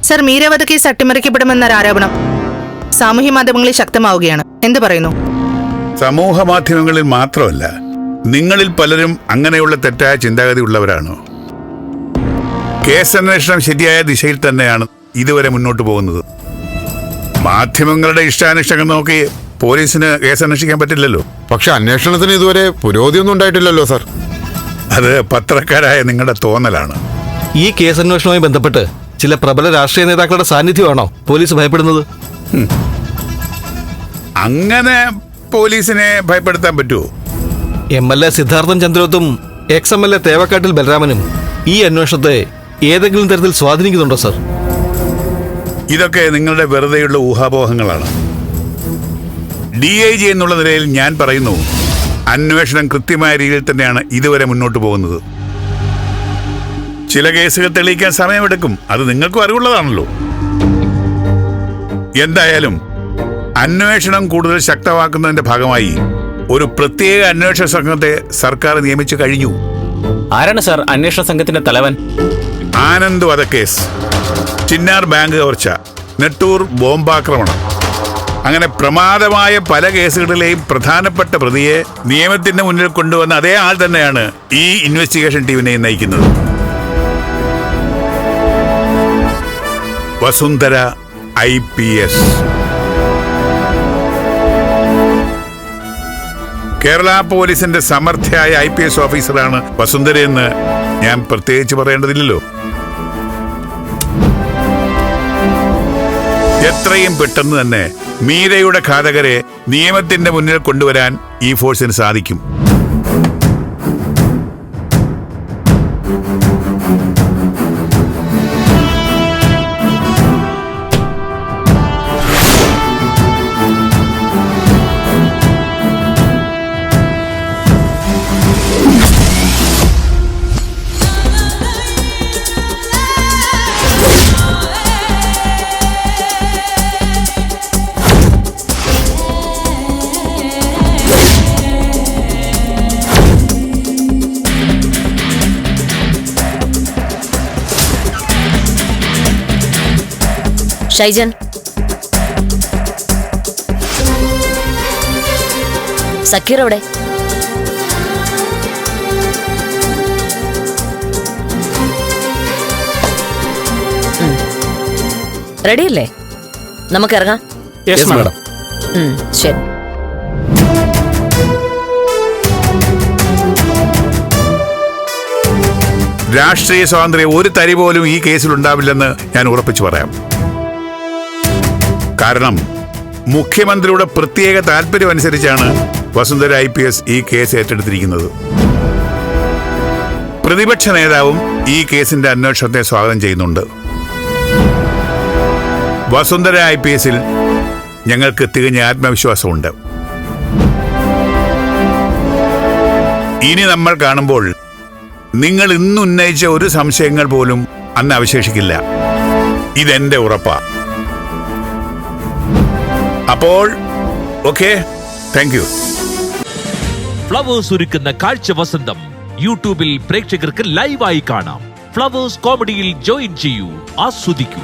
Sir, Meera വധക്കേസ് അട്ടിമറിക്കപ്പെടുമെന്നൊരു ആരോപണം സാമൂഹ്യ മാധ്യമങ്ങളിൽ ശക്തമാവുകയാണ്. എന്ത് പറയുന്നു? സമൂഹ മാധ്യമങ്ങളിൽ മാത്രമല്ല, നിങ്ങളിൽ പലരും അങ്ങനെയുള്ള തെറ്റായ ചിന്താഗതി ഉള്ളവരാണോ? കേസന്വേഷണം ശരിയായ ദിശയിൽ തന്നെയാണ് ഇതുവരെ മുന്നോട്ട് പോകുന്നത്. മാധ്യമങ്ങളുടെ ഇഷ്ടാനിഷ്ടങ്ങൾ നോക്കി പോലീസിന് കേസന്വേഷിക്കാൻ പറ്റില്ലല്ലോ. പക്ഷെ അന്വേഷണത്തിന് ഇതുവരെ പുരോഗതിയൊന്നും ഉണ്ടായിട്ടില്ലല്ലോ സർ. അത് പത്രക്കാരായ നിങ്ങളുടെ തോന്നലാണ്. ഈ കേസന്വേഷണവുമായി ബന്ധപ്പെട്ട് ചില പ്രബല രാഷ്ട്രീയ നേതാക്കളുടെ സാന്നിധ്യമാണോ പോലീസ് ഭയപ്പെടുന്നത്? അങ്ങനെ പോലീസിനെ ഭയപ്പെടുത്താൻ പറ്റുമോ? MLA സിദ്ധാർത്ഥൻ ചന്ദ്രോത്തും XMLA തേവക്കാട്ടിൽ ബലരാമനും ഈ അന്വേഷണത്തെ ഏതെങ്കിലും തരത്തിൽ സ്വാധീനിക്കുന്നുണ്ടോ സർ? ഇതൊക്കെ നിങ്ങളുടെ വെറുതെയുള്ള ഊഹാപോഹങ്ങളാണ്. DIG എന്നുള്ള നിലയിൽ ഞാൻ പറയുന്നു, അന്വേഷണം കൃത്യമായ രീതിയിൽ തന്നെയാണ് ഇതുവരെ മുന്നോട്ട് പോകുന്നത്. ചില കേസുകൾ തെളിയിക്കാൻ സമയമെടുക്കും, അത് നിങ്ങൾക്കും അറിവുള്ളതാണല്ലോ. എന്തായാലും അന്വേഷണം കൂടുതൽ ശക്തമാക്കുന്നതിന്റെ ഭാഗമായി ഒരു പ്രത്യേക അന്വേഷണ സംഘത്തെ സർക്കാർ നിയമിച്ചു കഴിഞ്ഞു. ആരാണ് സാർ അന്വേഷണ സംഘത്തിന്റെ തലവൻ? ആനന്ദ് വധക്കേസ്, ചിന്നാർ ബാങ്ക് കവർച്ച, നെട്ടൂർ ബോംബാക്രമണം, അങ്ങനെ പ്രമാദമായ പല കേസുകളിലെയും പ്രധാനപ്പെട്ട പ്രതിയെ നിയമത്തിന്റെ മുന്നിൽ കൊണ്ടുവന്ന അതേ ആൾ തന്നെയാണ് ഈ ഇൻവെസ്റ്റിഗേഷൻ ടീമിനെ നയിക്കുന്നത്. വസുന്ധര IPS. കേരള പോലീസിന്റെ സമർത്ഥയായ IPS ഓഫീസറാണ് വസുന്ധരയെന്ന് ഞാൻ പ്രത്യേകിച്ച് പറയേണ്ടതില്ലല്ലോ. എത്രയും പെട്ടെന്ന് തന്നെ മീരയുടെ ഘാതകരെ നിയമത്തിന്റെ മുന്നിൽ കൊണ്ടുവരാൻ ഈ ഫോഴ്സിന് സാധിക്കും. ഷൈജൻ, സക്കീർ എവിടെ? റെഡിയല്ലേ? നമുക്ക് ഇറങ്ങാം. ശരി. രാഷ്ട്രീയ സ്വാതന്ത്ര്യം ഒരു തരി പോലും ഈ കേസിൽ ഉണ്ടാവില്ലെന്ന് ഞാൻ ഉറപ്പിച്ചു പറയാം. കാരണം മുഖ്യമന്ത്രിയുടെ പ്രത്യേക താല്പര്യം അനുസരിച്ചാണ് വസുന്ധര IPS ഈ കേസ് ഏറ്റെടുത്തിരിക്കുന്നത്. പ്രതിപക്ഷ നേതാവും ഈ കേസിന്റെ അന്വേഷണത്തെ സ്വാഗതം ചെയ്യുന്നുണ്ട്. വസുന്ധര IPSൽ ഞങ്ങൾക്ക് തികഞ്ഞ ആത്മവിശ്വാസമുണ്ട്. ഇനി നമ്മൾ കാണുമ്പോൾ നിങ്ങൾ ഇന്ന് ഉന്നയിച്ച ഒരു സംശയങ്ങൾ പോലും അന്ന് അവശേഷിക്കില്ല. ഇതെന്റെ ഉറപ്പാ. അപ്പോൾ ഓക്കെ, താങ്ക് യു. ഫ്ലവേഴ്സ് ഒരുക്കുന്ന കാഴ്ച വസന്തം യൂട്യൂബിൽ പ്രേക്ഷകർക്ക് ലൈവായി കാണാം. ഫ്ലവേഴ്സ് കോമഡിയിൽ ജോയിൻ ചെയ്യൂ, ആസ്വദിക്കൂ.